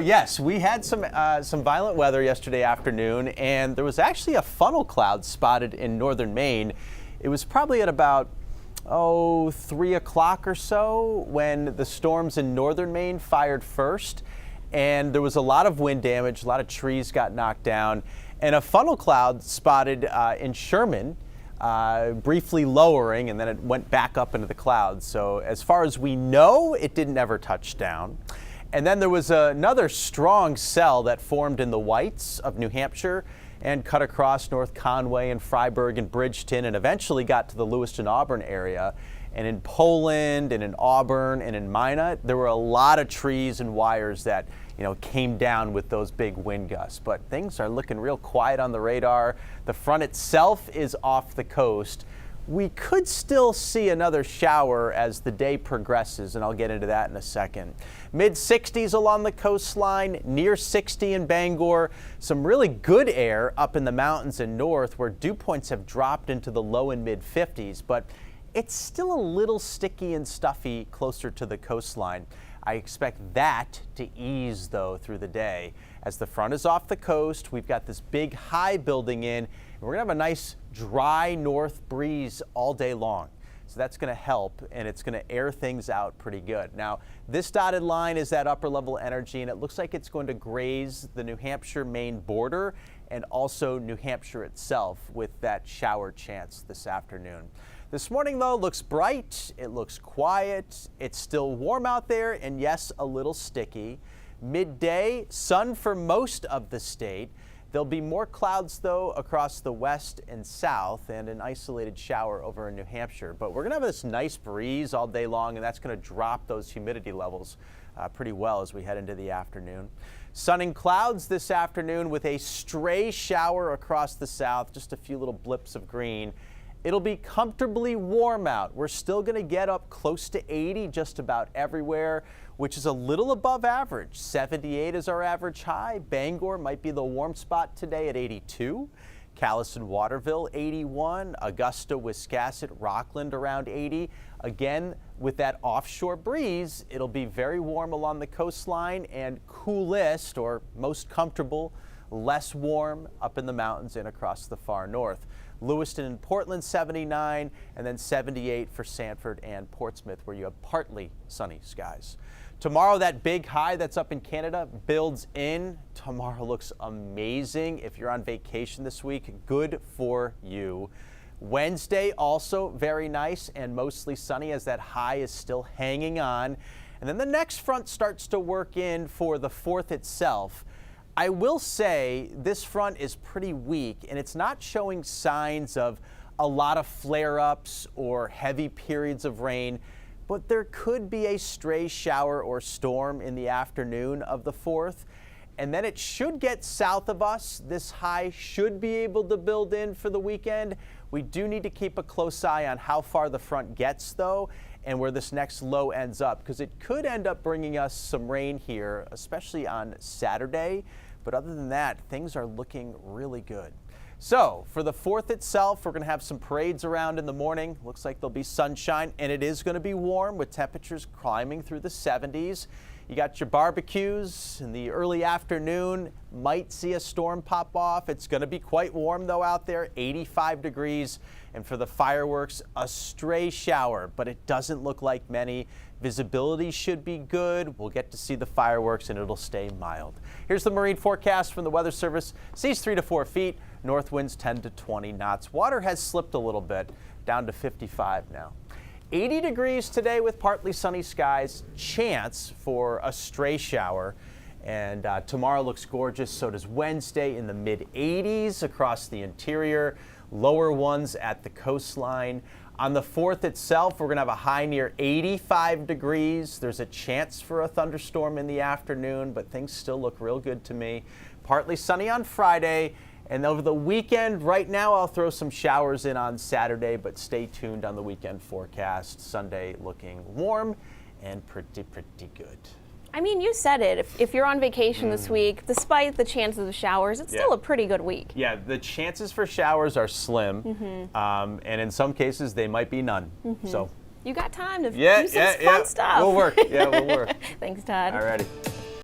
Yes, we had some violent weather yesterday afternoon, and there was actually a funnel cloud spotted in northern Maine. It was probably at about 3 o'clock or so when the storms in northern Maine fired first, and there was a lot of wind damage, a lot of trees got knocked down, and a funnel cloud spotted in Sherman, briefly lowering, and then it went back up into the clouds. So as far as we know, it didn't ever touch down. And then there was another strong cell that formed in the Whites of New Hampshire and cut across North Conway and Freiburg and Bridgeton and eventually got to the Lewiston-Auburn area. And in Poland and in Auburn and in Minot, there were a lot of trees and wires that, came down with those big wind gusts. But things are looking real quiet on the radar. The front itself is off the coast. We could still see another shower as the day progresses, and I'll get into that in a second. Mid-60s along the coastline, near 60 in Bangor. Some really good air up in the mountains and north where dew points have dropped into the low and mid-50s, but it's still a little sticky and stuffy closer to the coastline. I expect that to ease, though, through the day. As the front is off the coast, we've got this big high building in, and we're going to have a nice dry north breeze all day long. So that's going to help, and it's going to air things out pretty good. Now, this dotted line is that upper level energy, and it looks like it's going to graze the New Hampshire-Maine border and also New Hampshire itself with that shower chance this afternoon. This morning, though, looks bright, it looks quiet, it's still warm out there, and yes, a little sticky. Midday, sun for most of the state. There'll be more clouds, though, across the west and south, and an isolated shower over in New Hampshire. But we're going to have this nice breeze all day long, and that's going to drop those humidity levels pretty well as we head into the afternoon. Sun and clouds this afternoon with a stray shower across the south, just a few little blips of green. It'll be comfortably warm out. We're still going to get up close to 80 just about everywhere, which is a little above average. 78 is our average high. Bangor might be the warm spot today at 82. Calais and Waterville, 81. Augusta, Wiscasset, Rockland around 80. Again, with that offshore breeze, it'll be very warm along the coastline and coolest or most comfortable, less warm up in the mountains and across the far north. Lewiston and Portland, 79, and then 78 for Sanford and Portsmouth, where you have partly sunny skies. Tomorrow, that big high that's up in Canada builds in. Tomorrow looks amazing. If you're on vacation this week, good for you. Wednesday, also very nice and mostly sunny as that high is still hanging on. And then the next front starts to work in for the 4th itself. I will say this front is pretty weak, and it's not showing signs of a lot of flare-ups or heavy periods of rain, but there could be a stray shower or storm in the afternoon of the 4th. And then it should get south of us. This high should be able to build in for the weekend. We do need to keep a close eye on how far the front gets, though, and where this next low ends up, because it could end up bringing us some rain here, especially on Saturday. But other than that, things are looking really good. So for the 4th itself, we're going to have some parades around in the morning. Looks like there'll be sunshine, and it is going to be warm with temperatures climbing through the 70s. You got your barbecues in the early afternoon. Might see a storm pop off. It's going to be quite warm, though, out there, 85 degrees. And for the fireworks, a stray shower, but it doesn't look like many. Visibility should be good. We'll get to see the fireworks, and it'll stay mild. Here's the marine forecast from the Weather Service. Seas 3 to 4 feet, north winds 10 to 20 knots. Water has slipped a little bit, down to 55 now. 80 degrees today with partly sunny skies, chance for a stray shower. And tomorrow looks gorgeous, so does Wednesday in the mid-80s across the interior, lower ones at the coastline. On the 4th itself, we're going to have a high near 85 degrees. There's a chance for a thunderstorm in the afternoon, but things still look real good to me. Partly sunny on Friday. And over the weekend, right now, I'll throw some showers in on Saturday, but stay tuned on the weekend forecast. Sunday looking warm and pretty good. I mean, you said it. If you're on vacation this week, despite the chances of showers, it's still a pretty good week. Yeah, the chances for showers are slim, and in some cases, they might be none. So you got time to do some fun stuff. We'll work. Yeah, we'll work. Thanks, Todd. All righty.